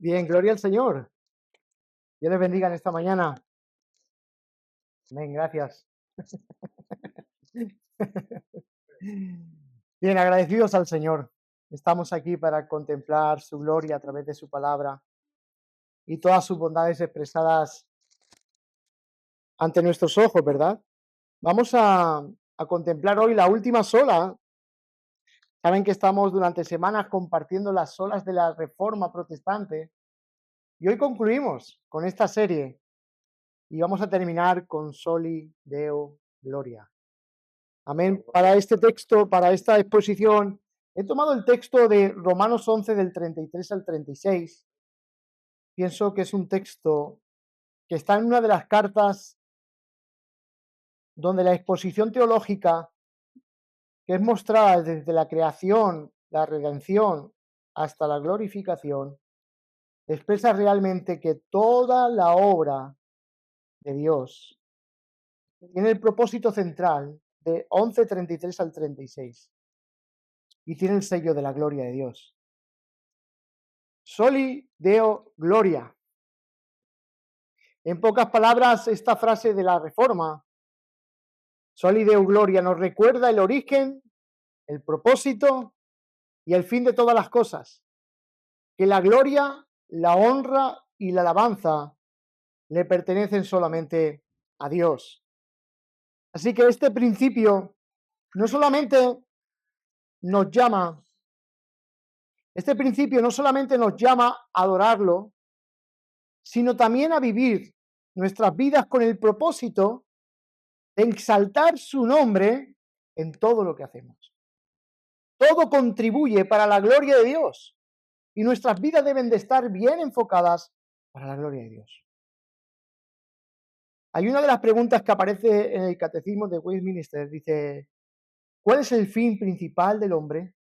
Bien, gloria al Señor. Dios les bendiga en esta mañana. Amén, gracias. Bien, agradecidos al Señor. Estamos aquí para contemplar su gloria a través de su palabra y todas sus bondades expresadas ante nuestros ojos, ¿verdad? Vamos a contemplar hoy la última sola. Saben que estamos durante semanas compartiendo las solas de la Reforma Protestante y hoy concluimos con esta serie y vamos a terminar con Soli Deo Gloria. Amén. Para este texto, para esta exposición, he tomado el texto de Romanos 11 del 33 al 36. Pienso que es un texto que está en una de las cartas donde la exposición teológica, que es mostrada desde la creación, la redención, hasta la glorificación, expresa realmente que toda la obra de Dios tiene el propósito central de 11:33 al 36 y tiene el sello de la gloria de Dios. Soli Deo Gloria. En pocas palabras, esta frase de la Reforma, Soli Deo Gloria, nos recuerda el origen, el propósito y el fin de todas las cosas. Que la gloria, la honra y la alabanza le pertenecen solamente a Dios. Así que este principio no solamente nos llama, a adorarlo, sino también a vivir nuestras vidas con el propósito de exaltar su nombre en todo lo que hacemos. Todo contribuye para la gloria de Dios y nuestras vidas deben de estar bien enfocadas para la gloria de Dios. Hay una de las preguntas que aparece en el Catecismo de Westminster, dice, ¿cuál es el fin principal del hombre?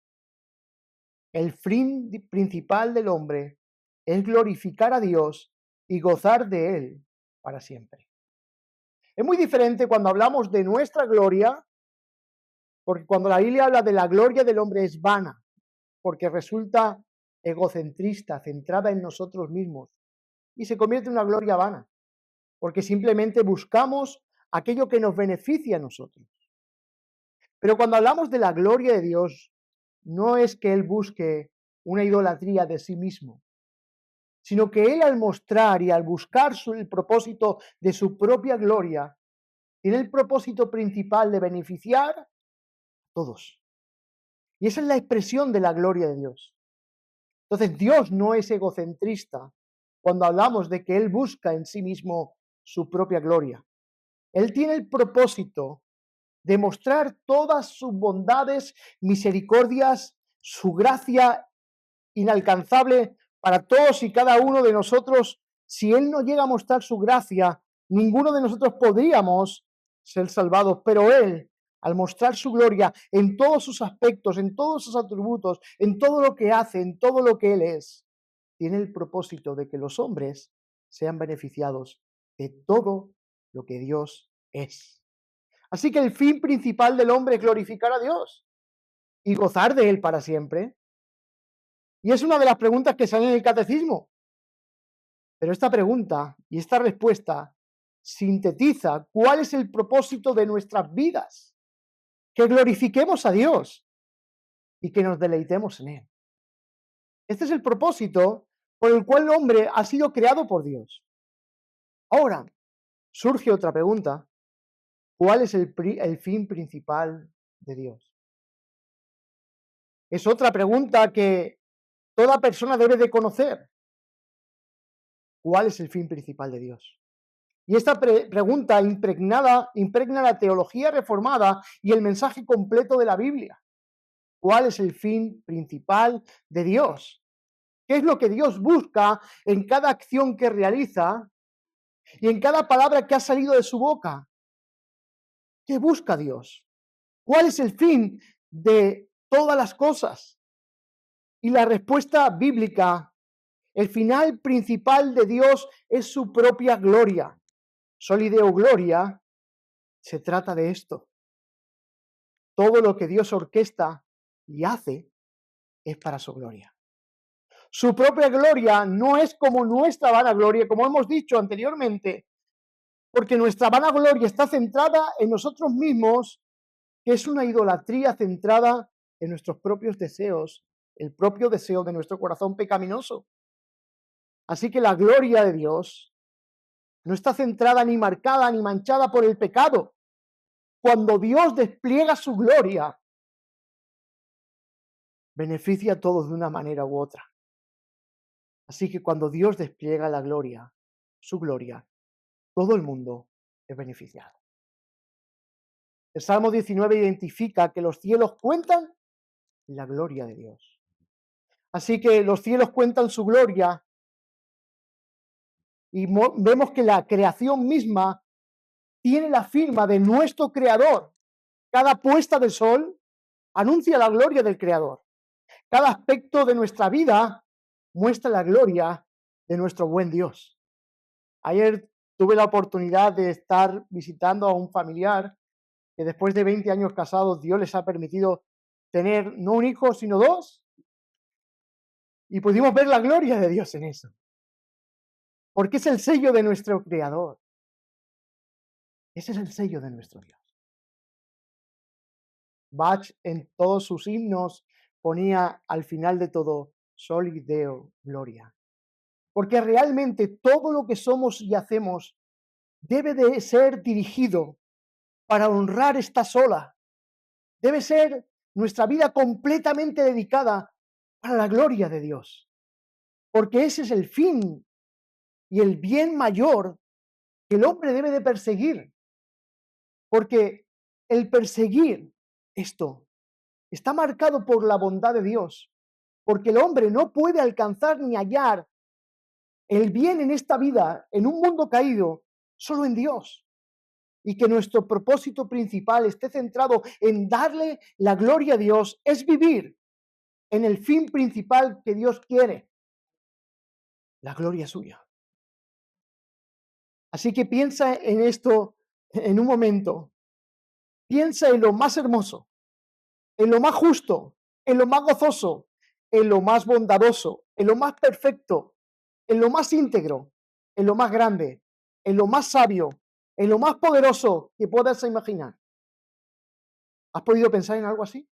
El fin principal del hombre es glorificar a Dios y gozar de Él para siempre. Es muy diferente cuando hablamos de nuestra gloria, porque cuando la Biblia habla de la gloria del hombre es vana, porque resulta egocentrista, centrada en nosotros mismos, y se convierte en una gloria vana, porque simplemente buscamos aquello que nos beneficia a nosotros. Pero cuando hablamos de la gloria de Dios, no es que Él busque una idolatría de sí mismo, sino que Él al mostrar y al buscar el propósito de su propia gloria, tiene el propósito principal de beneficiar a todos. Y esa es la expresión de la gloria de Dios. Entonces Dios no es egocentrista cuando hablamos de que Él busca en sí mismo su propia gloria. Él tiene el propósito de mostrar todas sus bondades, misericordias, su gracia inalcanzable para todos y cada uno de nosotros. Si Él no llega a mostrar su gracia, ninguno de nosotros podríamos ser salvados, pero Él, al mostrar su gloria en todos sus aspectos, en todos sus atributos, en todo lo que hace, en todo lo que Él es, tiene el propósito de que los hombres sean beneficiados de todo lo que Dios es. Así que el fin principal del hombre es glorificar a Dios y gozar de Él para siempre. Y es una de las preguntas que salen en el catecismo. Pero esta pregunta y esta respuesta sintetiza cuál es el propósito de nuestras vidas. Que glorifiquemos a Dios y que nos deleitemos en Él. Este es el propósito por el cual el hombre ha sido creado por Dios. Ahora, surge otra pregunta. ¿Cuál es el fin principal de Dios? Es otra pregunta que toda persona debe de conocer. ¿Cuál es el fin principal de Dios? Y esta pregunta impregna la teología reformada y el mensaje completo de la Biblia. ¿Cuál es el fin principal de Dios? ¿Qué es lo que Dios busca en cada acción que realiza y en cada palabra que ha salido de su boca? ¿Qué busca Dios? ¿Cuál es el fin de todas las cosas? Y la respuesta bíblica, el final principal de Dios es su propia gloria. Soli Deo Gloria se trata de esto. Todo lo que Dios orquesta y hace es para su gloria. Su propia gloria no es como nuestra vanagloria, como hemos dicho anteriormente, porque nuestra vanagloria está centrada en nosotros mismos, que es una idolatría centrada en nuestros propios deseos, el propio deseo de nuestro corazón pecaminoso. Así que la gloria de Dios no está centrada ni marcada ni manchada por el pecado. Cuando Dios despliega su gloria, beneficia a todos de una manera u otra. Así que cuando Dios despliega la gloria, su gloria, todo el mundo es beneficiado. El Salmo 19 identifica que los cielos cuentan la gloria de Dios. Así que los cielos cuentan su gloria y vemos que la creación misma tiene la firma de nuestro Creador. Cada puesta de sol anuncia la gloria del Creador. Cada aspecto de nuestra vida muestra la gloria de nuestro buen Dios. Ayer tuve la oportunidad de estar visitando a un familiar que después de 20 años casados, Dios les ha permitido tener no un hijo, sino dos. Y pudimos ver la gloria de Dios en eso. Porque es el sello de nuestro Creador. Ese es el sello de nuestro Dios. Bach en todos sus himnos ponía al final de todo, Soli Deo Gloria. Porque realmente todo lo que somos y hacemos debe de ser dirigido para honrar esta sola. Debe ser nuestra vida completamente dedicada para la gloria de Dios. Porque ese es el fin y el bien mayor que el hombre debe de perseguir. Porque el perseguir esto está marcado por la bondad de Dios. Porque el hombre no puede alcanzar ni hallar el bien en esta vida, en un mundo caído, solo en Dios. Y que nuestro propósito principal esté centrado en darle la gloria a Dios, es vivir en el fin principal que Dios quiere, la gloria suya. Así que piensa en esto en un momento. Piensa en lo más hermoso, en lo más justo, en lo más gozoso, en lo más bondadoso, en lo más perfecto, en lo más íntegro, en lo más grande, en lo más sabio, en lo más poderoso que puedas imaginar. ¿Has podido pensar en algo así?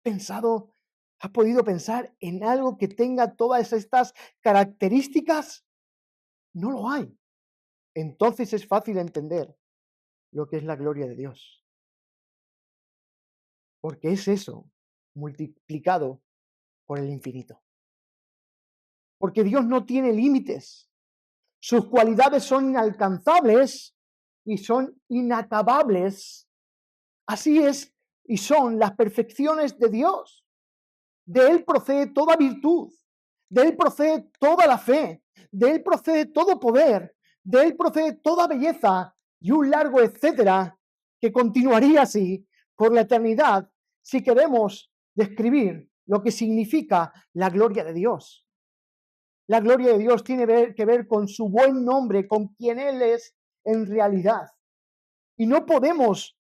¿Has podido pensar en algo que tenga todas estas características? No lo hay. Entonces es fácil entender lo que es la gloria de Dios. Porque es eso multiplicado por el infinito. Porque Dios no tiene límites. Sus cualidades son inalcanzables y son inacabables. Así es, y son las perfecciones de Dios. De Él procede toda virtud, de Él procede toda la fe, de Él procede todo poder, de Él procede toda belleza y un largo etcétera que continuaría así por la eternidad si queremos describir lo que significa la gloria de Dios. La gloria de Dios tiene que ver con su buen nombre, con quien Él es en realidad. Y no podemos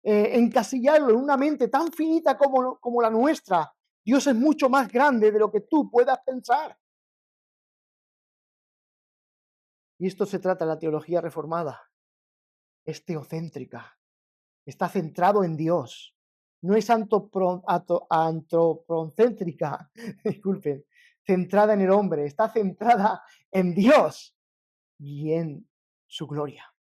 encasillarlo en una mente tan finita como la nuestra. Dios es mucho más grande de lo que tú puedas pensar. Y esto se trata de la teología reformada. Es teocéntrica. Está centrado en Dios. No es antropocéntrica, disculpen, centrada en el hombre. Está centrada en Dios y en su gloria.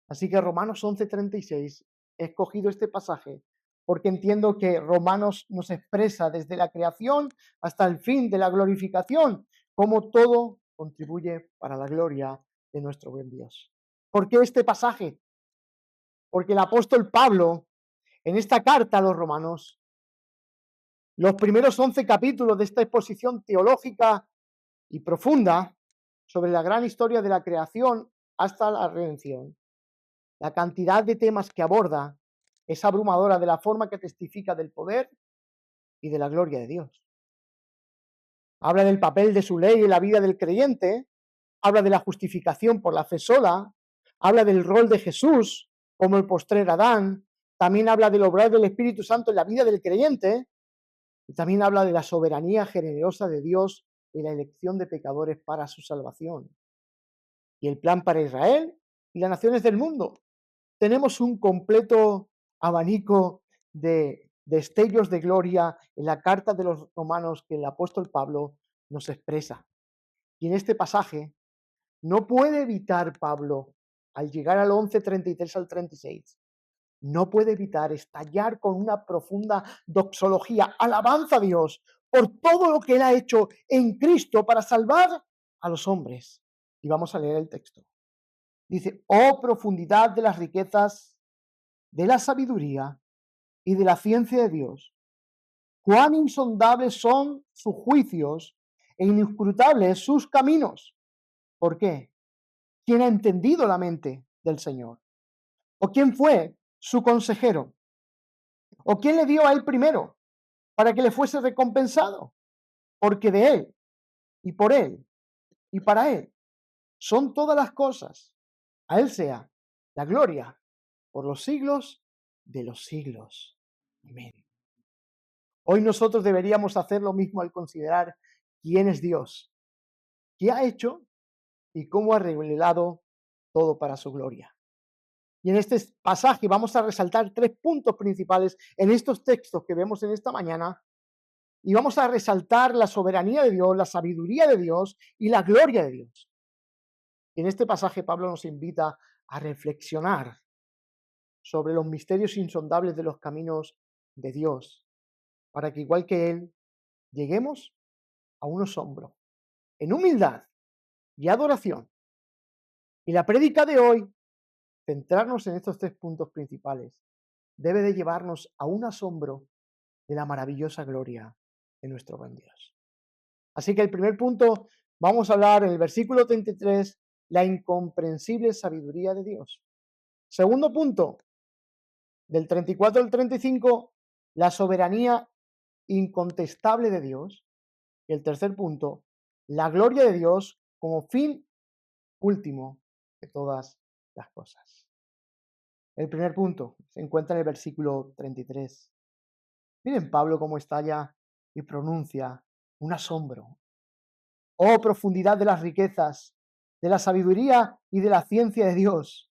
Así que Romanos 11:36, he escogido este pasaje porque entiendo que Romanos nos expresa desde la creación hasta el fin de la glorificación, cómo todo contribuye para la gloria de nuestro buen Dios. ¿Por qué este pasaje? Porque el apóstol Pablo, en esta carta a los romanos, los primeros 11 capítulos de esta exposición teológica y profunda sobre la gran historia de la creación hasta la redención, la cantidad de temas que aborda es abrumadora de la forma que testifica del poder y de la gloria de Dios. Habla del papel de su ley en la vida del creyente, habla de la justificación por la fe sola, habla del rol de Jesús como el postrer Adán, también habla del obrar del Espíritu Santo en la vida del creyente, Y también habla de la soberanía generosa de Dios y la elección de pecadores para su salvación. Y el plan para Israel y las naciones del mundo. Tenemos un completo abanico de destellos de gloria en la carta de los romanos que el apóstol Pablo nos expresa. Y en este pasaje no puede evitar Pablo, al llegar al 11:33 al 36, no puede evitar estallar con una profunda doxología, alabanza a Dios por todo lo que Él ha hecho en Cristo para salvar a los hombres. Y vamos a leer el texto. Dice, oh profundidad de las riquezas, de la sabiduría y de la ciencia de Dios, cuán insondables son sus juicios e inescrutables sus caminos. ¿Por qué? ¿Quién ha entendido la mente del Señor? ¿O quién fue su consejero? ¿O quién le dio a él primero para que le fuese recompensado? Porque de él y por él y para él son todas las cosas. A él sea la gloria por los siglos de los siglos. Amén. Hoy nosotros deberíamos hacer lo mismo al considerar quién es Dios, qué ha hecho y cómo ha revelado todo para su gloria. Y en este pasaje vamos a resaltar 3 puntos principales en estos textos que vemos en esta mañana, y vamos a resaltar la soberanía de Dios, la sabiduría de Dios y la gloria de Dios. Y en este pasaje Pablo nos invita a reflexionar sobre los misterios insondables de los caminos de Dios, para que igual que Él, lleguemos a un asombro, en humildad y adoración. Y la prédica de hoy, centrarnos en estos 3 puntos principales, debe de llevarnos a un asombro de la maravillosa gloria de nuestro buen Dios. Así que el primer punto, vamos a hablar en el versículo 33, la incomprensible sabiduría de Dios. Segundo punto, del 34 al 35, la soberanía incontestable de Dios. Y el tercer punto, la gloria de Dios como fin último de todas las cosas. El primer punto se encuentra en el versículo 33. Miren Pablo cómo estalla y pronuncia un asombro. Oh profundidad de las riquezas, de la sabiduría y de la ciencia de Dios.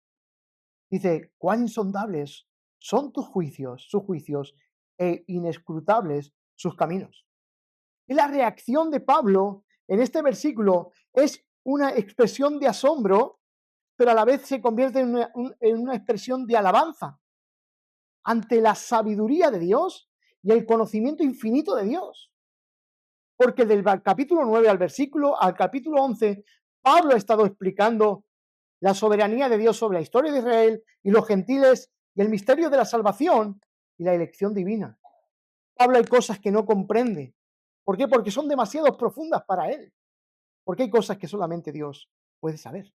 Dice, cuán insondables son sus juicios, e inescrutables sus caminos. Y la reacción de Pablo en este versículo es una expresión de asombro, pero a la vez se convierte en una expresión de alabanza ante la sabiduría de Dios y el conocimiento infinito de Dios. Porque del capítulo 9 al capítulo 11, Pablo ha estado explicando la soberanía de Dios sobre la historia de Israel y los gentiles y el misterio de la salvación y la elección divina. Pablo hay cosas que no comprende. ¿Por qué? Porque son demasiado profundas para él. Porque hay cosas que solamente Dios puede saber.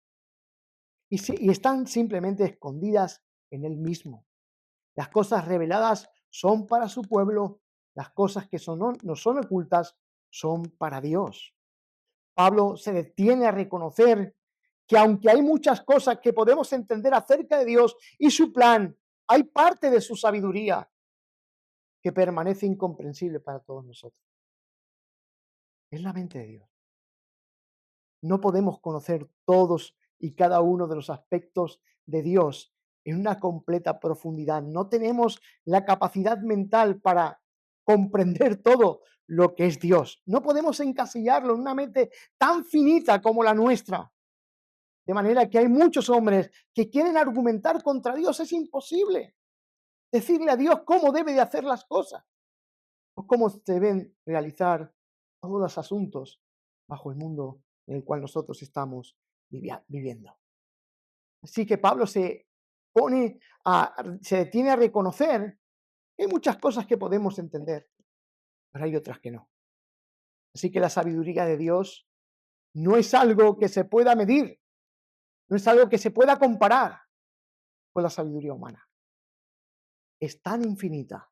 Y están simplemente escondidas en él mismo. Las cosas reveladas son para su pueblo, las cosas que no son ocultas son para Dios. Pablo se detiene a reconocer que aunque hay muchas cosas que podemos entender acerca de Dios y su plan, hay parte de su sabiduría que permanece incomprensible para todos nosotros. Es la mente de Dios. No podemos conocer todos y cada uno de los aspectos de Dios en una completa profundidad. No tenemos la capacidad mental para comprender todo lo que es Dios. No podemos encasillarlo en una mente tan finita como la nuestra. De manera que hay muchos hombres que quieren argumentar contra Dios. Es imposible decirle a Dios cómo debe de hacer las cosas o cómo se deben realizar todos los asuntos bajo el mundo en el cual nosotros estamos viviendo. Así que Pablo se detiene a reconocer que hay muchas cosas que podemos entender, pero hay otras que no. Así que la sabiduría de Dios no es algo que se pueda medir, no es algo que se pueda comparar con la sabiduría humana. Es tan infinita,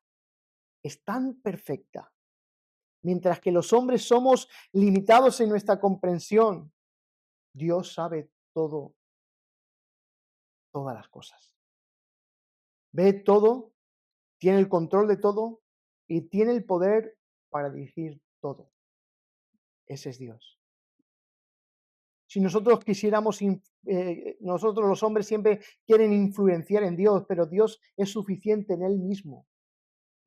es tan perfecta, mientras que los hombres somos limitados en nuestra comprensión. Dios sabe todo, todas las cosas. Ve todo, tiene el control de todo y tiene el poder para dirigir todo. Ese es Dios. Si nosotros quisiéramos, nosotros los hombres siempre quieren influenciar en Dios, pero Dios es suficiente en Él mismo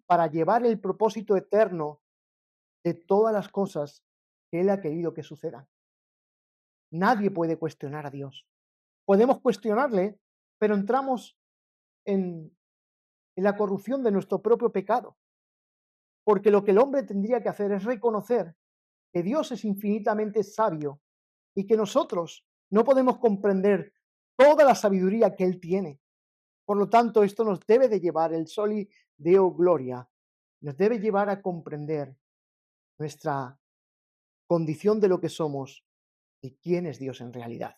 para llevar el propósito eterno de todas las cosas que Él ha querido que sucedan. Nadie puede cuestionar a Dios. Podemos cuestionarle, pero entramos en la corrupción de nuestro propio pecado. Porque lo que el hombre tendría que hacer es reconocer que Dios es infinitamente sabio y que nosotros no podemos comprender toda la sabiduría que Él tiene. Por lo tanto, esto nos debe de llevar, el soli deo gloria, nos debe llevar a comprender nuestra condición de lo que somos y quién es Dios en realidad.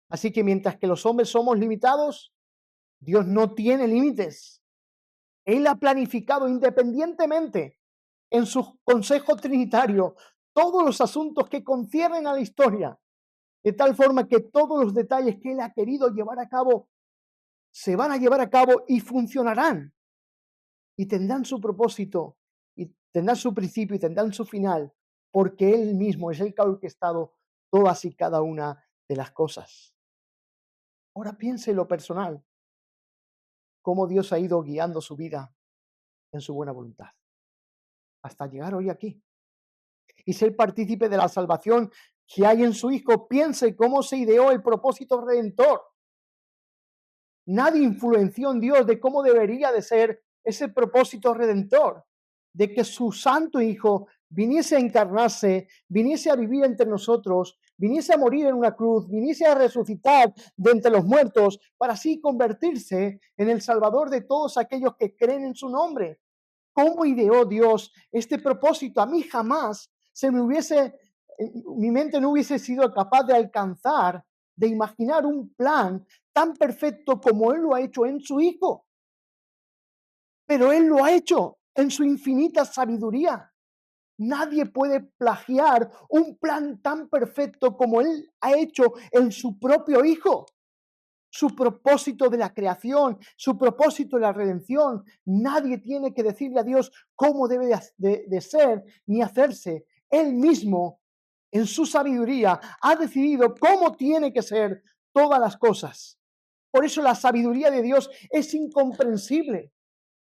Así que mientras que los hombres somos limitados, Dios no tiene límites. Él ha planificado independientemente en su consejo trinitario todos los asuntos que conciernen a la historia, de tal forma que todos los detalles que Él ha querido llevar a cabo se van a llevar a cabo y funcionarán y tendrán su propósito y tendrán su principio y tendrán su final, porque Él mismo es el que ha orquestado todas y cada una de las cosas. Ahora piense en lo personal, cómo Dios ha ido guiando su vida en su buena voluntad, hasta llegar hoy aquí y ser partícipe de la salvación que hay en su Hijo. Piense cómo se ideó el propósito redentor. Nadie influenció en Dios de cómo debería de ser ese propósito redentor, de que su santo Hijo viniese a encarnarse, viniese a vivir entre nosotros, viniese a morir en una cruz, viniese a resucitar de entre los muertos, para así convertirse en el Salvador de todos aquellos que creen en su nombre. ¿Cómo ideó Dios este propósito? A mí jamás mi mente no hubiese sido capaz de alcanzar, de imaginar un plan tan perfecto como Él lo ha hecho en su Hijo. Pero Él lo ha hecho en su infinita sabiduría. Nadie puede plagiar un plan tan perfecto como Él ha hecho en su propio Hijo. Su propósito de la creación, su propósito de la redención. Nadie tiene que decirle a Dios cómo debe de ser ni hacerse. Él mismo, en su sabiduría, ha decidido cómo tiene que ser todas las cosas. Por eso la sabiduría de Dios es incomprensible,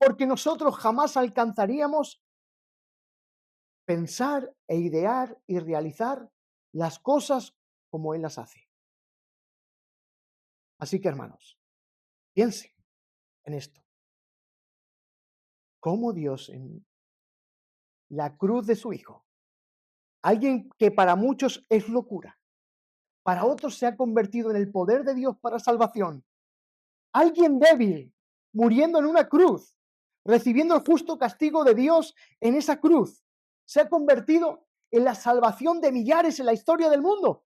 porque nosotros jamás alcanzaríamos pensar e idear y realizar las cosas como Él las hace. Así que, hermanos, piensen en esto. Cómo Dios en la cruz de su Hijo, alguien que para muchos es locura, para otros se ha convertido en el poder de Dios para salvación, alguien débil, muriendo en una cruz, recibiendo el justo castigo de Dios en esa cruz, se ha convertido en la salvación de millares en la historia del mundo.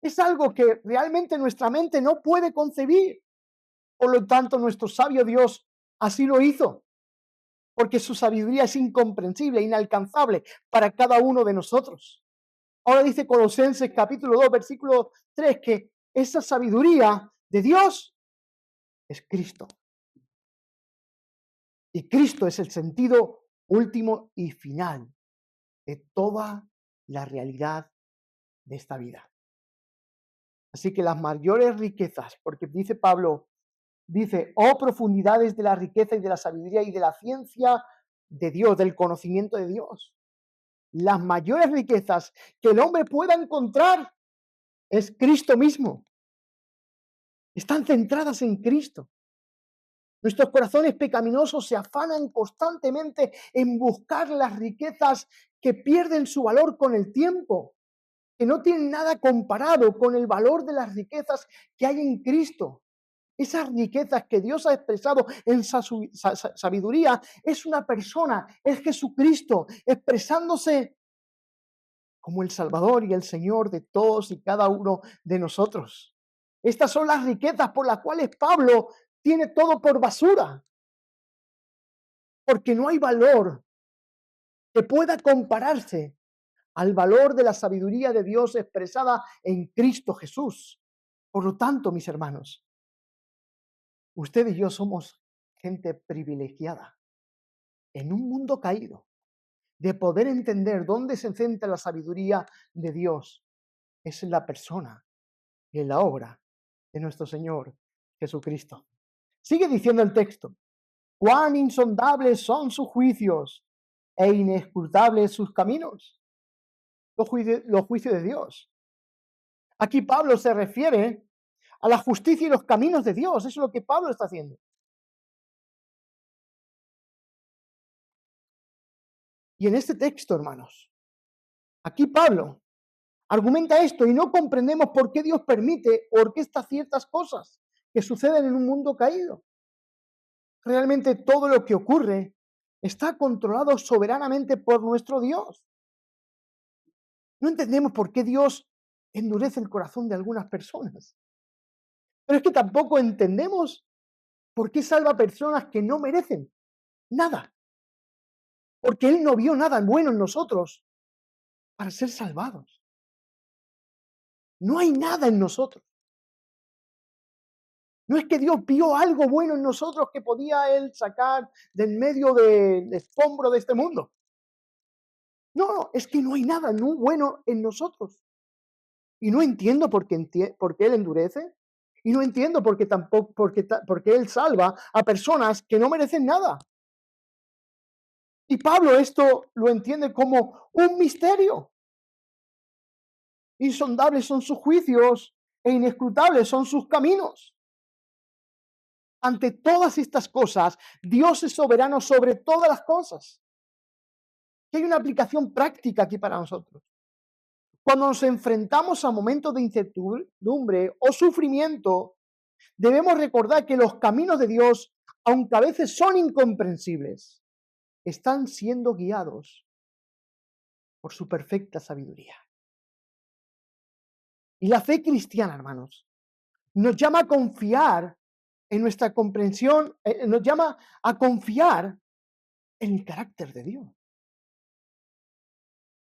Es algo que realmente nuestra mente no puede concebir. Por lo tanto, nuestro sabio Dios así lo hizo, porque su sabiduría es incomprensible, inalcanzable para cada uno de nosotros. Ahora dice Colosenses capítulo 2, versículo 3, que esa sabiduría de Dios es Cristo. Y Cristo es el sentido último y final de toda la realidad de esta vida. Así que las mayores riquezas, porque dice Pablo, dice, oh profundidades de la riqueza y de la sabiduría y de la ciencia de Dios, del conocimiento de Dios. Las mayores riquezas que el hombre pueda encontrar es Cristo mismo. Están centradas en Cristo. Nuestros corazones pecaminosos se afanan constantemente en buscar las riquezas que pierden su valor con el tiempo, que no tienen nada comparado con el valor de las riquezas que hay en Cristo. Esas riquezas que Dios ha expresado en sabiduría es una persona, es Jesucristo, expresándose como el Salvador y el Señor de todos y cada uno de nosotros. Estas son las riquezas por las cuales Pablo tiene todo por basura, porque no hay valor que pueda compararse al valor de la sabiduría de Dios expresada en Cristo Jesús. Por lo tanto, mis hermanos, usted y yo somos gente privilegiada en un mundo caído, de poder entender dónde se centra la sabiduría de Dios, es en la persona y en la obra de nuestro Señor Jesucristo. Sigue diciendo el texto: cuán insondables son sus juicios e inescrutables sus caminos. Los juicios de Dios. Aquí Pablo se refiere a la justicia y los caminos de Dios. Eso es lo que Pablo está haciendo. Y en este texto, hermanos, aquí Pablo argumenta esto y no comprendemos por qué Dios permite o orquesta ciertas cosas que suceden en un mundo caído. Realmente todo lo que ocurre está controlado soberanamente por nuestro Dios. No entendemos por qué Dios endurece el corazón de algunas personas. Pero es que tampoco entendemos por qué salva a personas que no merecen nada. Porque Él no vio nada bueno en nosotros para ser salvados. No hay nada en nosotros. No es que Dios vio algo bueno en nosotros que podía Él sacar del medio del escombro de este mundo. No, es que no hay nada bueno en nosotros. Y no entiendo por qué Él endurece. Y no entiendo por qué tampoco, porque Él salva a personas que no merecen nada. Y Pablo esto lo entiende como un misterio. Insondables son sus juicios e inescrutables son sus caminos. Ante todas estas cosas, Dios es soberano sobre todas las cosas. Y hay una aplicación práctica aquí para nosotros. Cuando nos enfrentamos a momentos de incertidumbre o sufrimiento, debemos recordar que los caminos de Dios, aunque a veces son incomprensibles, están siendo guiados por su perfecta sabiduría. Y la fe cristiana, hermanos, nos llama a confiar en nuestra comprensión, nos llama a confiar en el carácter de Dios.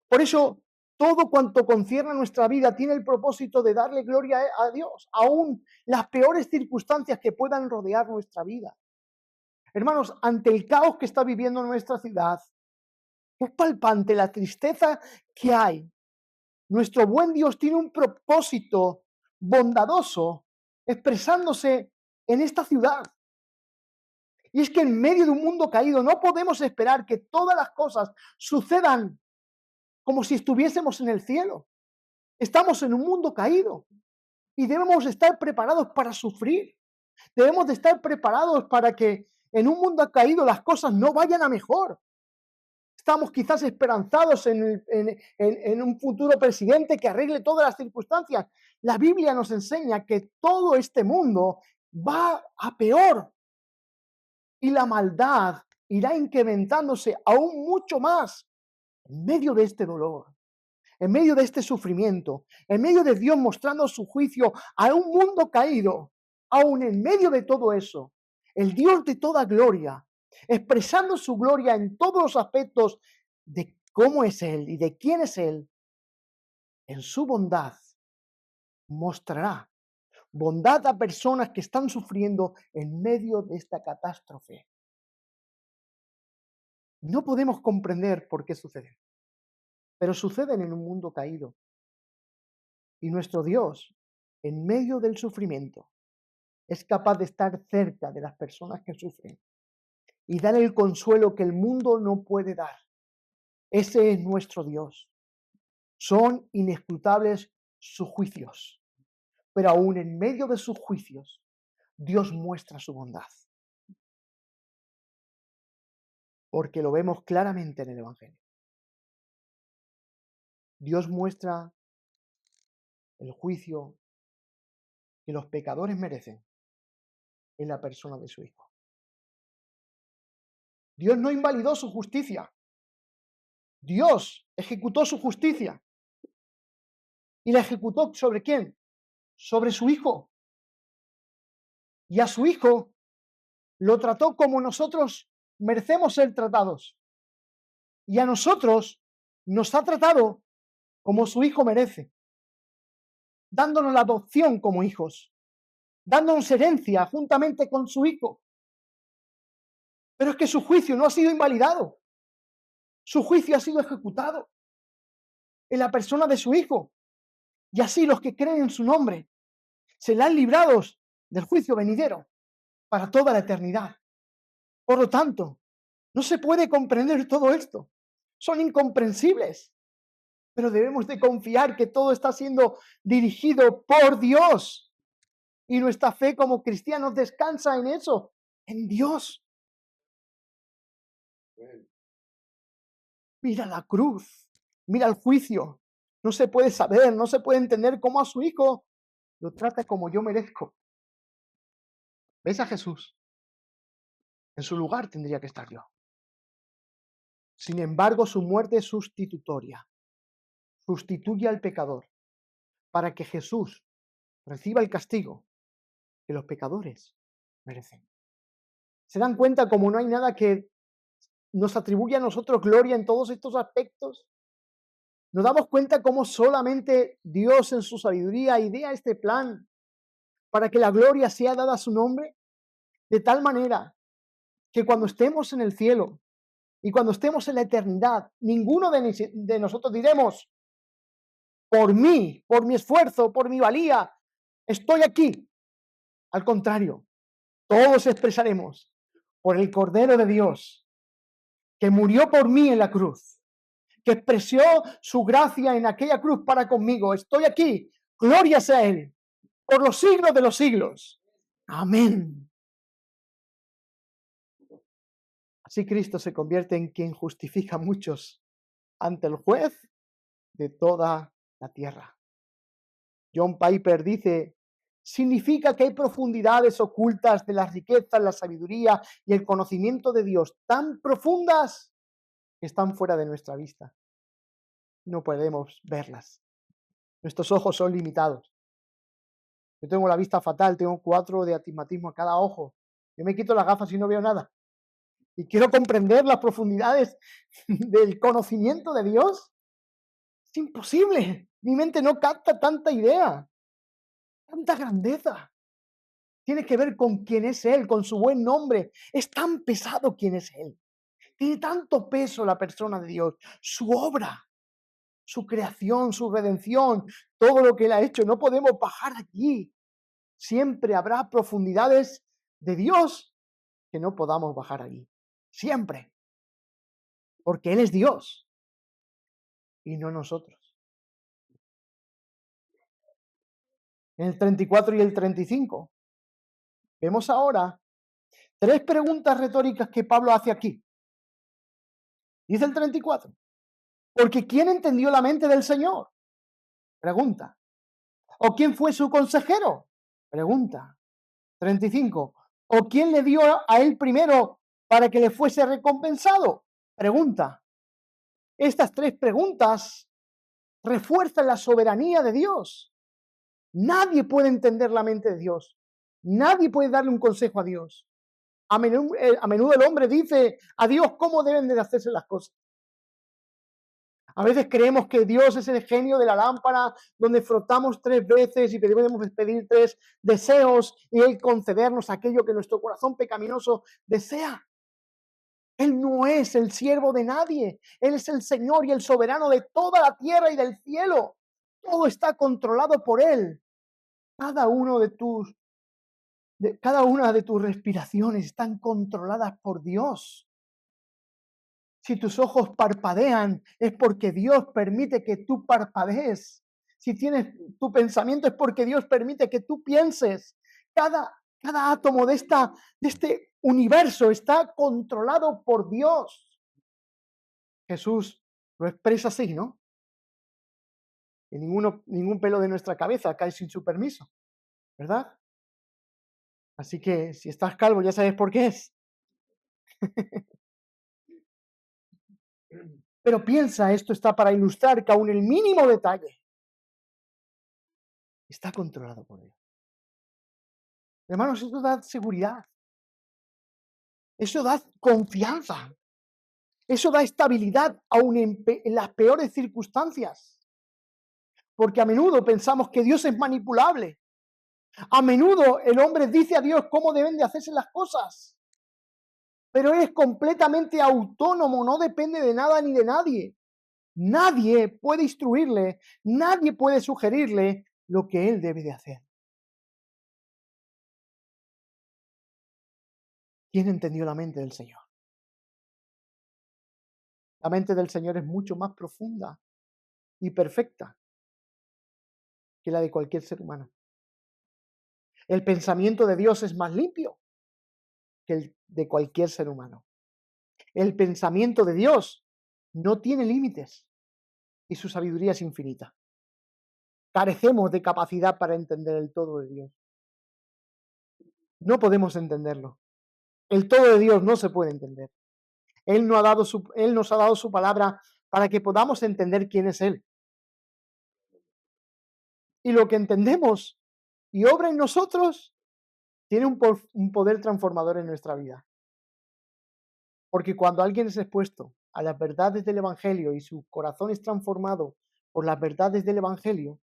Por eso, todo cuanto concierne a nuestra vida tiene el propósito de darle gloria a Dios, aún las peores circunstancias que puedan rodear nuestra vida. Hermanos, ante el caos que está viviendo nuestra ciudad, es palpante la tristeza que hay. Nuestro buen Dios tiene un propósito bondadoso expresándose en esta ciudad. Y es que en medio de un mundo caído no podemos esperar que todas las cosas sucedan como si estuviésemos en el cielo. Estamos en un mundo caído y debemos estar preparados para sufrir. Debemos de estar preparados para que en un mundo caído las cosas no vayan a mejor. Estamos quizás esperanzados en un futuro presidente que arregle todas las circunstancias. La Biblia nos enseña que todo este mundo va a peor y la maldad irá incrementándose aún mucho más en medio de este dolor, en medio de este sufrimiento, en medio de Dios mostrando su juicio a un mundo caído. Aún en medio de todo eso, el Dios de toda gloria, expresando su gloria en todos los aspectos de cómo es Él y de quién es Él, en su bondad mostrará bondad a personas que están sufriendo en medio de esta catástrofe. No podemos comprender por qué suceden, pero suceden en un mundo caído. Y nuestro Dios, en medio del sufrimiento, es capaz de estar cerca de las personas que sufren y dar el consuelo que el mundo no puede dar. Ese es nuestro Dios. Son inescrutables sus juicios, pero aún en medio de sus juicios, Dios muestra su bondad. Porque lo vemos claramente en el Evangelio. Dios muestra el juicio que los pecadores merecen en la persona de su Hijo. Dios no invalidó su justicia. Dios ejecutó su justicia. ¿Y la ejecutó sobre quién? Sobre su Hijo. Y a su Hijo lo trató como nosotros merecemos ser tratados. Y a nosotros nos ha tratado como su Hijo merece, dándonos la adopción como hijos, dándonos herencia juntamente con su Hijo. Pero es que su juicio no ha sido invalidado. Su juicio ha sido ejecutado en la persona de su Hijo. Y así los que creen en su nombre serán librados del juicio venidero para toda la eternidad. Por lo tanto, no se puede comprender todo esto. Son incomprensibles. Pero debemos de confiar que todo está siendo dirigido por Dios. Y nuestra fe como cristianos descansa en eso, en Dios. Mira la cruz, mira el juicio. No se puede saber, no se puede entender cómo a su Hijo lo trata como yo merezco. ¿Ves a Jesús? En su lugar tendría que estar yo. Sin embargo, su muerte es sustitutoria. Sustituye al pecador para que Jesús reciba el castigo que los pecadores merecen. ¿Se dan cuenta cómo no hay nada que nos atribuya a nosotros gloria en todos estos aspectos? Nos damos cuenta cómo solamente Dios en su sabiduría idea este plan para que la gloria sea dada a su nombre, de tal manera que cuando estemos en el cielo y cuando estemos en la eternidad, ninguno de nosotros diremos, por mí, por mi esfuerzo, por mi valía, estoy aquí. Al contrario, todos expresaremos por el Cordero de Dios, que murió por mí en la cruz, que expresó su gracia en aquella cruz para conmigo. Estoy aquí, gloria sea Él, por los siglos de los siglos. Amén. Así Cristo se convierte en quien justifica a muchos ante el juez de toda la tierra. John Piper dice, significa que hay profundidades ocultas de las riquezas, la sabiduría y el conocimiento de Dios tan profundas que están fuera de nuestra vista. No podemos verlas. Nuestros ojos son limitados. Yo tengo la vista fatal, tengo 4 de astigmatismo a cada ojo. Yo me quito las gafas y no veo nada. Y quiero comprender las profundidades del conocimiento de Dios. Es imposible. Mi mente no capta tanta idea, tanta grandeza. Tiene que ver con quién es Él, con su buen nombre. Es tan pesado quién es Él. Tiene tanto peso la persona de Dios, su obra, su creación, su redención, todo lo que Él ha hecho. No podemos bajar allí. Siempre habrá profundidades de Dios que no podamos bajar allí. Siempre. Porque Él es Dios y no nosotros. En el 34 y el 35 vemos ahora 3 preguntas retóricas que Pablo hace aquí. Dice el 34. Porque ¿quién entendió la mente del Señor? Pregunta. ¿O quién fue su consejero? Pregunta. 35. ¿O quién le dio a él primero para que le fuese recompensado? Pregunta. Estas 3 preguntas refuerzan la soberanía de Dios. Nadie puede entender la mente de Dios. Nadie puede darle un consejo a Dios. A menudo el hombre dice a Dios cómo deben de hacerse las cosas. A veces creemos que Dios es el genio de la lámpara donde frotamos 3 veces y debemos pedir 3 deseos y Él concedernos aquello que nuestro corazón pecaminoso desea. Él no es el siervo de nadie. Él es el Señor y el soberano de toda la tierra y del cielo. Todo está controlado por Él. Cada una de tus respiraciones están controladas por Dios. Si tus ojos parpadean, es porque Dios permite que tú parpadees. Si tienes tu pensamiento, es porque Dios permite que tú pienses. Cada átomo de este universo está controlado por Dios. Jesús lo expresa así, ¿no? Que ningún pelo de nuestra cabeza cae sin su permiso, ¿verdad? Así que si estás calvo, ya sabes por qué es. Pero piensa, esto está para ilustrar que aún el mínimo detalle está controlado por Dios. Hermanos, eso da seguridad. Eso da confianza. Eso da estabilidad aún en las peores circunstancias. Porque a menudo pensamos que Dios es manipulable. A menudo el hombre dice a Dios cómo deben de hacerse las cosas. pero es completamente autónomo, no depende de nada ni de nadie. Nadie puede instruirle, nadie puede sugerirle lo que él debe de hacer. ¿Quién entendió la mente del Señor? La mente del Señor es mucho más profunda y perfecta que la de cualquier ser humano. El pensamiento de Dios es más limpio que el de cualquier ser humano. El pensamiento de Dios no tiene límites y su sabiduría es infinita. Carecemos de capacidad para entender el todo de Dios. No podemos entenderlo. El todo de Dios no se puede entender. Él nos ha dado su palabra para que podamos entender quién es Él. Y lo que entendemos y obra en nosotros tiene un poder transformador en nuestra vida. Porque cuando alguien es expuesto a las verdades del Evangelio y su corazón es transformado por las verdades del Evangelio,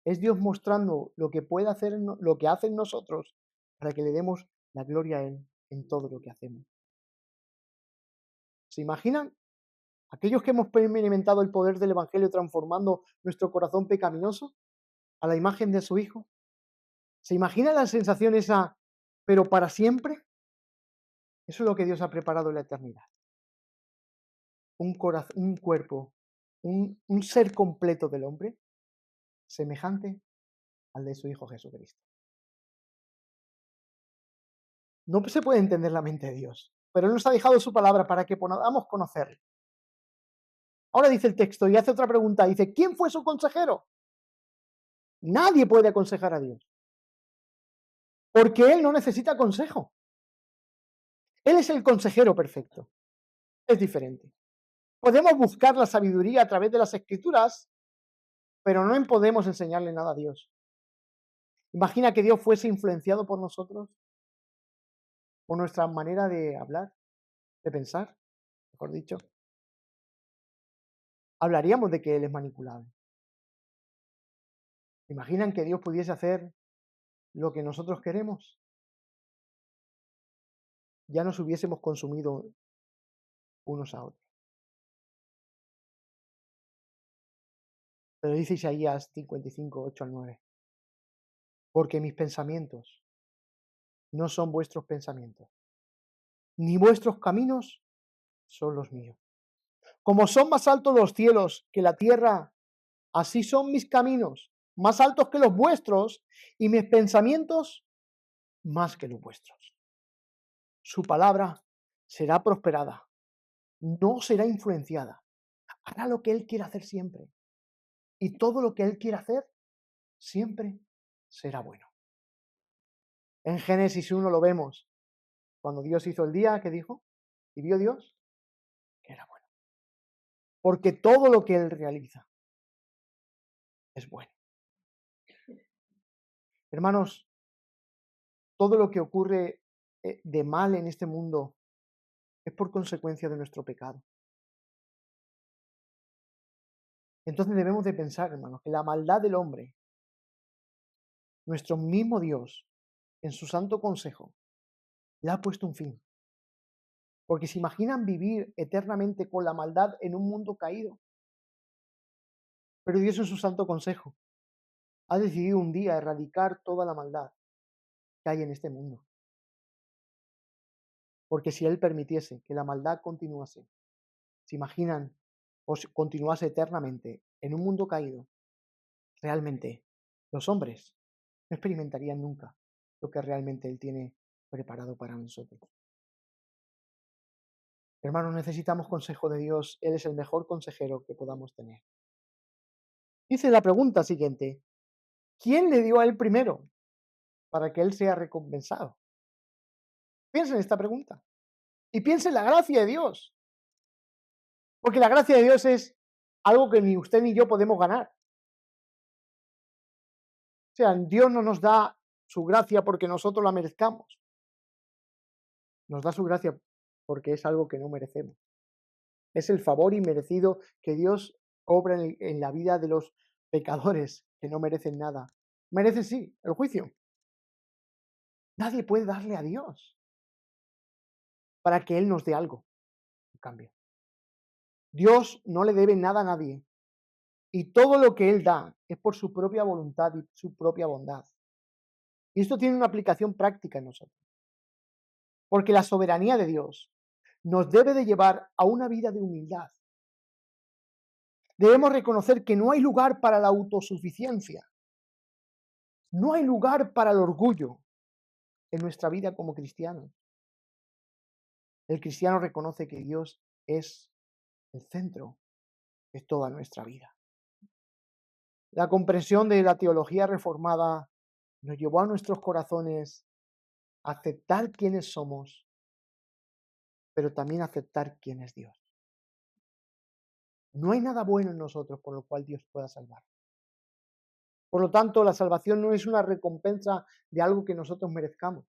es Dios mostrando lo que puede hacer, lo que hace en nosotros para que le demos la gloria a Él en todo lo que hacemos. ¿Se imaginan? Aquellos que hemos experimentado el poder del Evangelio transformando nuestro corazón pecaminoso a la imagen de su Hijo. ¿Se imagina la sensación esa, pero para siempre? Eso es lo que Dios ha preparado en la eternidad. Un cuerpo, un ser completo del hombre, semejante al de su Hijo Jesucristo. No se puede entender la mente de Dios, pero Él nos ha dejado su palabra para que podamos conocerle. Ahora dice el texto y hace otra pregunta, dice, ¿quién fue su consejero? Nadie puede aconsejar a Dios, porque Él no necesita consejo. Él es el consejero perfecto. Es diferente. Podemos buscar la sabiduría a través de las escrituras, pero no podemos enseñarle nada a Dios. Imagina que Dios fuese influenciado por nosotros, por nuestra manera de hablar, de pensar, mejor dicho. Hablaríamos de que Él es manipulable. ¿Imaginan que Dios pudiese hacer lo que nosotros queremos? Ya nos hubiésemos consumido unos a otros. Pero dice Isaías 55, 8 al 9. Porque mis pensamientos no son vuestros pensamientos, ni vuestros caminos son los míos. Como son más altos los cielos que la tierra, así son mis caminos, más altos que los vuestros, y mis pensamientos más que los vuestros. Su palabra será prosperada, no será influenciada. Hará lo que Él quiere hacer siempre. Y todo lo que Él quiere hacer siempre será bueno. En Génesis 1 lo vemos. Cuando Dios hizo el día, ¿qué dijo? Y vio Dios que era bueno. Porque todo lo que Él realiza es bueno. Hermanos, todo lo que ocurre de mal en este mundo es por consecuencia de nuestro pecado. Entonces debemos de pensar, hermanos, que la maldad del hombre, nuestro mismo Dios, en su santo consejo, le ha puesto un fin. Porque se imaginan vivir eternamente con la maldad en un mundo caído. Pero Dios en su santo consejo ha decidido un día erradicar toda la maldad que hay en este mundo. Porque si Él permitiese que la maldad continuase, se imaginan o continuase eternamente en un mundo caído, realmente los hombres no experimentarían nunca lo que realmente Él tiene preparado para nosotros. Hermanos, necesitamos consejo de Dios. Él es el mejor consejero que podamos tener. Dice la pregunta siguiente, ¿quién le dio a Él primero para que Él sea recompensado? Piensa en esta pregunta y piensa en la gracia de Dios. Porque la gracia de Dios es algo que ni usted ni yo podemos ganar. O sea, Dios no nos da su gracia porque nosotros la merezcamos. Nos da su gracia porque es algo que no merecemos. Es el favor inmerecido que Dios obra en la vida de los pecadores que no merecen nada. Merecen sí, el juicio. Nadie puede darle a Dios. para que Él nos dé algo en cambio. Dios no le debe nada a nadie y todo lo que Él da es por su propia voluntad y su propia bondad. Y esto tiene una aplicación práctica en nosotros, porque la soberanía de Dios nos debe de llevar a una vida de humildad. Debemos reconocer que no hay lugar para la autosuficiencia, no hay lugar para el orgullo en nuestra vida como cristianos. El cristiano reconoce que Dios es el centro de toda nuestra vida. La comprensión de la teología reformada nos llevó a nuestros corazones a aceptar quiénes somos, pero también a aceptar quién es Dios. No hay nada bueno en nosotros por lo cual Dios pueda salvar. Por lo tanto, la salvación no es una recompensa de algo que nosotros merezcamos,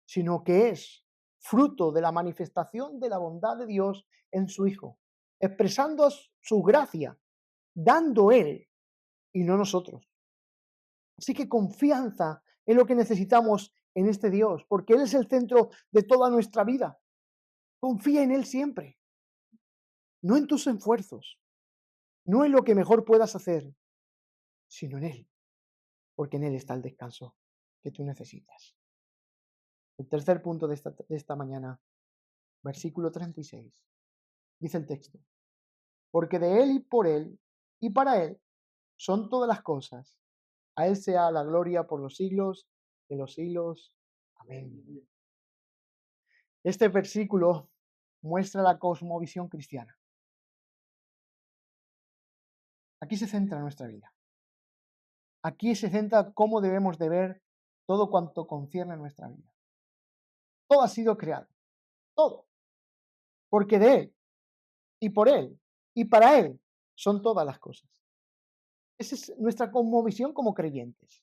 sino que es fruto de la manifestación de la bondad de Dios en su Hijo, expresando su gracia, dando Él y no nosotros. Así que confianza es lo que necesitamos en este Dios, porque Él es el centro de toda nuestra vida. Confía en Él siempre, no en tus esfuerzos, no en lo que mejor puedas hacer, sino en Él, porque en Él está el descanso que tú necesitas. El tercer punto de esta mañana, versículo 36, dice el texto, porque de Él y por Él y para Él son todas las cosas. A Él sea la gloria por los siglos de los siglos. Amén. Este versículo muestra la cosmovisión cristiana. Aquí se centra nuestra vida. Aquí se centra cómo debemos de ver todo cuanto concierne a nuestra vida. Todo ha sido creado, todo, porque de Él y por Él y para Él son todas las cosas. Esa es nuestra cosmovisión como creyentes.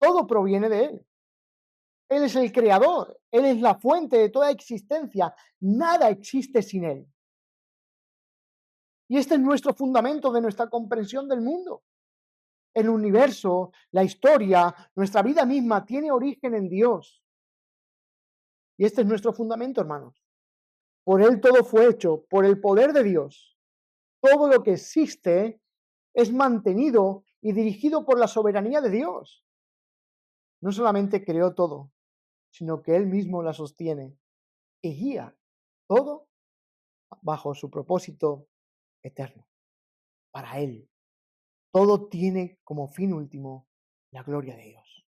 Todo proviene de Él. Él es el creador, Él es la fuente de toda existencia. Nada existe sin Él. Y este es nuestro fundamento de nuestra comprensión del mundo. El universo, la historia, nuestra vida misma tiene origen en Dios. Y este es nuestro fundamento, hermanos. Por Él todo fue hecho, por el poder de Dios. Todo lo que existe es mantenido y dirigido por la soberanía de Dios. No solamente creó todo, sino que Él mismo la sostiene y guía todo bajo su propósito eterno, para Él. Todo tiene como fin último la gloria de Dios.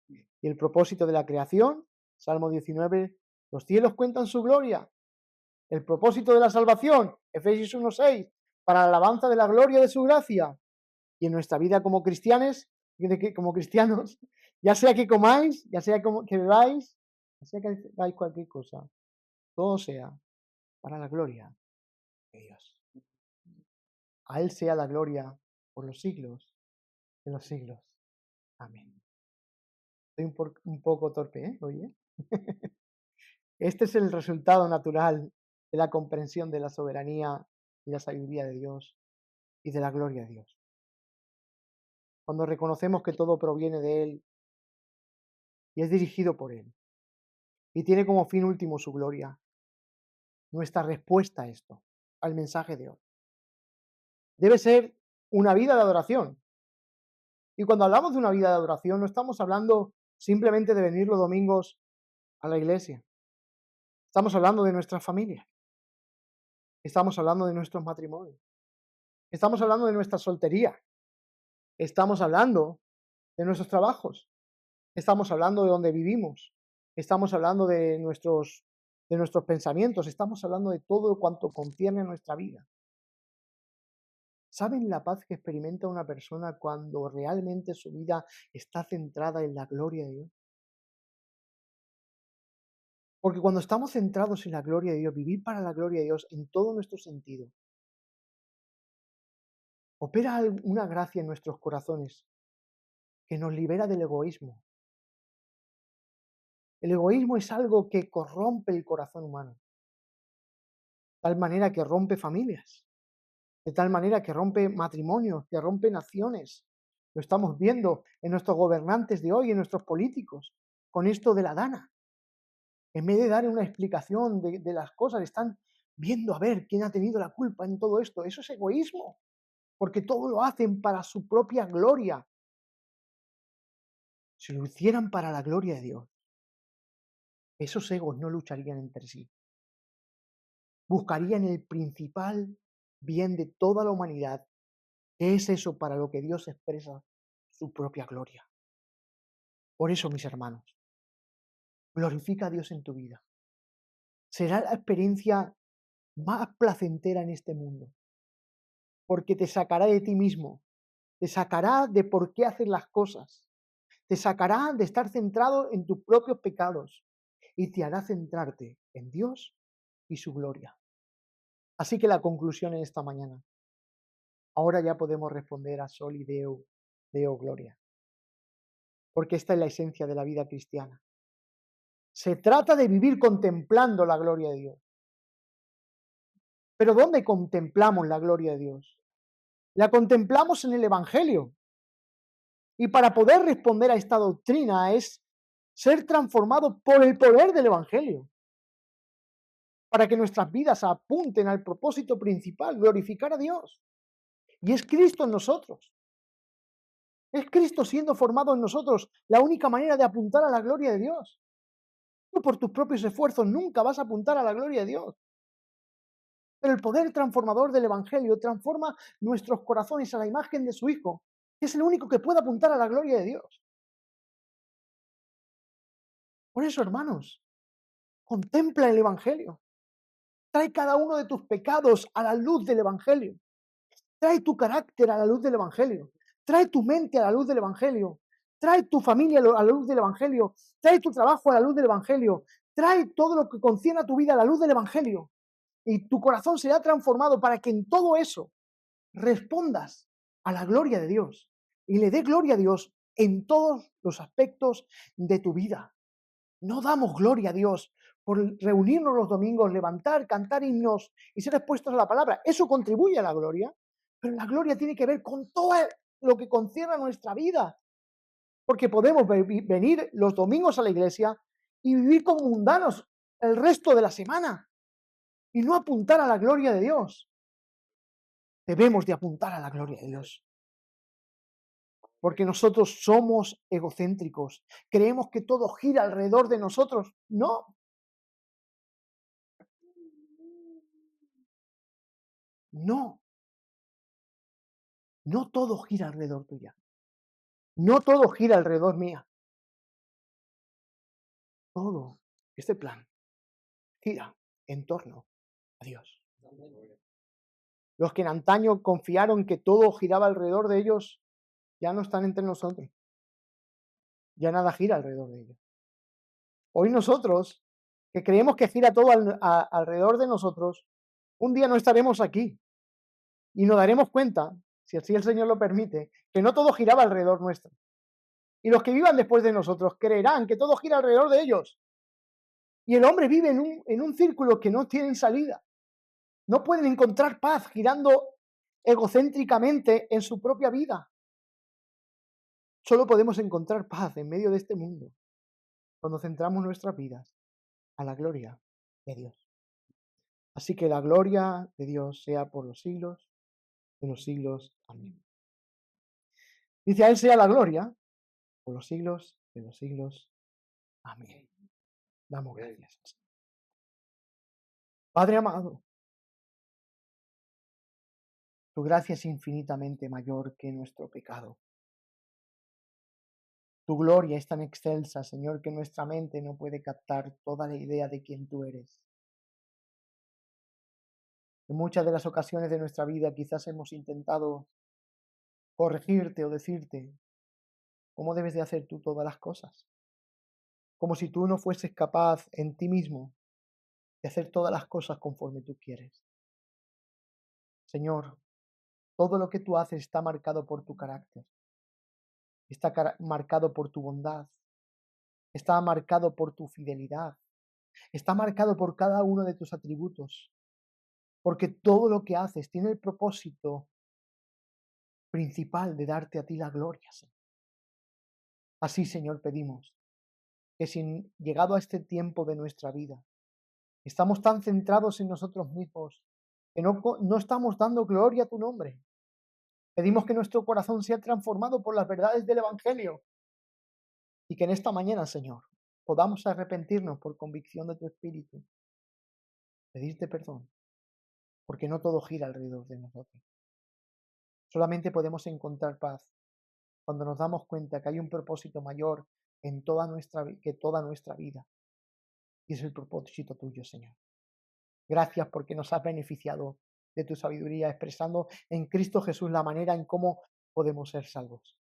Y el propósito de la creación, Salmo 19, los cielos cuentan su gloria. El propósito de la salvación, Efesios 1:6, para la alabanza de la gloria de su gracia. Y en nuestra vida como cristianos, ya sea que comáis, ya sea que bebáis, ya sea que hagáis cualquier cosa, todo sea para la gloria de Dios. A Él sea la gloria por los siglos de los siglos. Amén. Estoy un poco torpe, ¿eh? Oye. Este es el resultado natural de la comprensión de la soberanía y la sabiduría de Dios y de la gloria de Dios. Cuando reconocemos que todo proviene de Él y es dirigido por Él y tiene como fin último su gloria, nuestra respuesta a esto, al mensaje de hoy, debe ser una vida de adoración. Y cuando hablamos de una vida de adoración, no estamos hablando simplemente de venir los domingos a la iglesia. Estamos hablando de nuestras familias. Estamos hablando de nuestros matrimonios. Estamos hablando de nuestra soltería. Estamos hablando de nuestros trabajos. Estamos hablando de donde vivimos. Estamos hablando de nuestros pensamientos. Estamos hablando de todo cuanto concierne a nuestra vida. ¿Saben la paz que experimenta una persona cuando realmente su vida está centrada en la gloria de Dios? Porque cuando estamos centrados en la gloria de Dios, vivir para la gloria de Dios en todo nuestro sentido, opera una gracia en nuestros corazones que nos libera del egoísmo. El egoísmo es algo que corrompe el corazón humano, de tal manera que rompe familias, de tal manera que rompe matrimonios, que rompe naciones. Lo estamos viendo en nuestros gobernantes de hoy, en nuestros políticos, con esto de la Dana. En vez de dar una explicación de las cosas, están viendo a ver quién ha tenido la culpa en todo esto. Eso es egoísmo, porque todo lo hacen para su propia gloria. Si lo hicieran para la gloria de Dios, esos egos no lucharían entre sí. Buscarían el principal bien de toda la humanidad, que es eso para lo que Dios expresa su propia gloria. Por eso, mis hermanos, glorifica a Dios en tu vida. Será la experiencia más placentera en este mundo, porque te sacará de ti mismo, te sacará de por qué haces las cosas, te sacará de estar centrado en tus propios pecados y te hará centrarte en Dios y su gloria. Así que la conclusión en esta mañana, ahora ya podemos responder a Soli Deo, Deo Gloria, porque esta es la esencia de la vida cristiana. Se trata de vivir contemplando la gloria de Dios. Pero ¿dónde contemplamos la gloria de Dios? La contemplamos en el Evangelio. Y para poder responder a esta doctrina es ser transformado por el poder del Evangelio, para que nuestras vidas apunten al propósito principal, glorificar a Dios. Y es Cristo en nosotros. Es Cristo siendo formado en nosotros la única manera de apuntar a la gloria de Dios. Tú por tus propios esfuerzos nunca vas a apuntar a la gloria de Dios. Pero el poder transformador del Evangelio transforma nuestros corazones a la imagen de su Hijo, que es el único que puede apuntar a la gloria de Dios. Por eso, hermanos, contempla el Evangelio. Trae cada uno de tus pecados a la luz del Evangelio. Trae tu carácter a la luz del Evangelio. Trae tu mente a la luz del Evangelio. Trae tu familia a la luz del Evangelio. Trae tu trabajo a la luz del Evangelio. Trae todo lo que concierne a tu vida a la luz del Evangelio. Y tu corazón será transformado para que en todo eso respondas a la gloria de Dios y le dé gloria a Dios en todos los aspectos de tu vida. No damos gloria a Dios por reunirnos los domingos, levantar, cantar himnos y ser expuestos a la palabra. Eso contribuye a la gloria, pero la gloria tiene que ver con todo lo que concierne a nuestra vida. Porque podemos venir los domingos a la iglesia y vivir como mundanos el resto de la semana y no apuntar a la gloria de Dios. Debemos de apuntar a la gloria de Dios. Porque nosotros somos egocéntricos. Creemos que todo gira alrededor de nosotros. No. No. No todo gira alrededor tuya. No todo gira alrededor mía. Todo este plan gira en torno a Dios. Los que en antaño confiaron que todo giraba alrededor de ellos, ya no están entre nosotros. Ya nada gira alrededor de ellos. Hoy nosotros, que creemos que gira todo alrededor de nosotros, un día no estaremos aquí y nos daremos cuenta, si así el Señor lo permite, que no todo giraba alrededor nuestro. Y los que vivan después de nosotros creerán que todo gira alrededor de ellos. Y el hombre vive en un círculo que no tiene salida. No pueden encontrar paz girando egocéntricamente en su propia vida. Solo podemos encontrar paz en medio de este mundo cuando centramos nuestras vidas a la gloria de Dios. Así que la gloria de Dios sea por los siglos de los siglos. Amén. Dice, a Él sea la gloria por los siglos de los siglos. Amén. Damos gracias. Padre amado, tu gracia es infinitamente mayor que nuestro pecado. Tu gloria es tan excelsa, Señor, que nuestra mente no puede captar toda la idea de quién tú eres. En muchas de las ocasiones de nuestra vida quizás hemos intentado corregirte o decirte cómo debes de hacer tú todas las cosas. Como si tú no fueses capaz en ti mismo de hacer todas las cosas conforme tú quieres. Señor, todo lo que tú haces está marcado por tu carácter, está marcado por tu bondad, está marcado por tu fidelidad, está marcado por cada uno de tus atributos, porque todo lo que haces tiene el propósito principal de darte a ti la gloria, Señor. Así, Señor, pedimos que sin llegado a este tiempo de nuestra vida, estamos tan centrados en nosotros mismos que no estamos dando gloria a tu nombre. Pedimos que nuestro corazón sea transformado por las verdades del Evangelio y que en esta mañana, Señor, podamos arrepentirnos por convicción de tu Espíritu, pedirte perdón, porque no todo gira alrededor de nosotros. Solamente podemos encontrar paz cuando nos damos cuenta que hay un propósito mayor en que toda nuestra vida, y es el propósito tuyo, Señor. Gracias porque nos has beneficiado de tu sabiduría, expresando en Cristo Jesús la manera en cómo podemos ser salvos.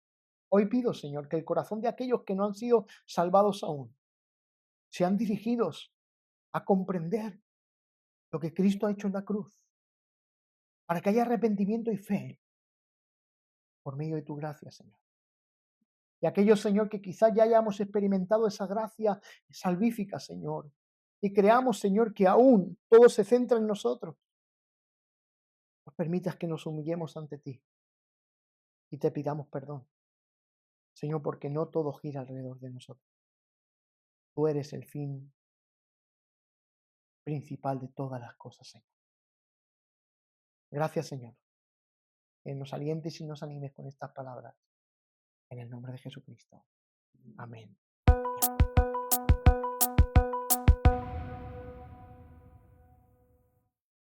Hoy pido, Señor, que el corazón de aquellos que no han sido salvados aún sean dirigidos a comprender lo que Cristo ha hecho en la cruz, para que haya arrepentimiento y fe por medio de tu gracia, Señor. Y aquellos, Señor, que quizás ya hayamos experimentado esa gracia salvífica, Señor, y creamos, Señor, que aún todo se centra en nosotros, nos permitas que nos humillemos ante ti y te pidamos perdón, Señor, porque no todo gira alrededor de nosotros. Tú eres el fin principal de todas las cosas, Señor. Gracias, Señor. Que nos alientes y nos animes con estas palabras. En el nombre de Jesucristo. Amén.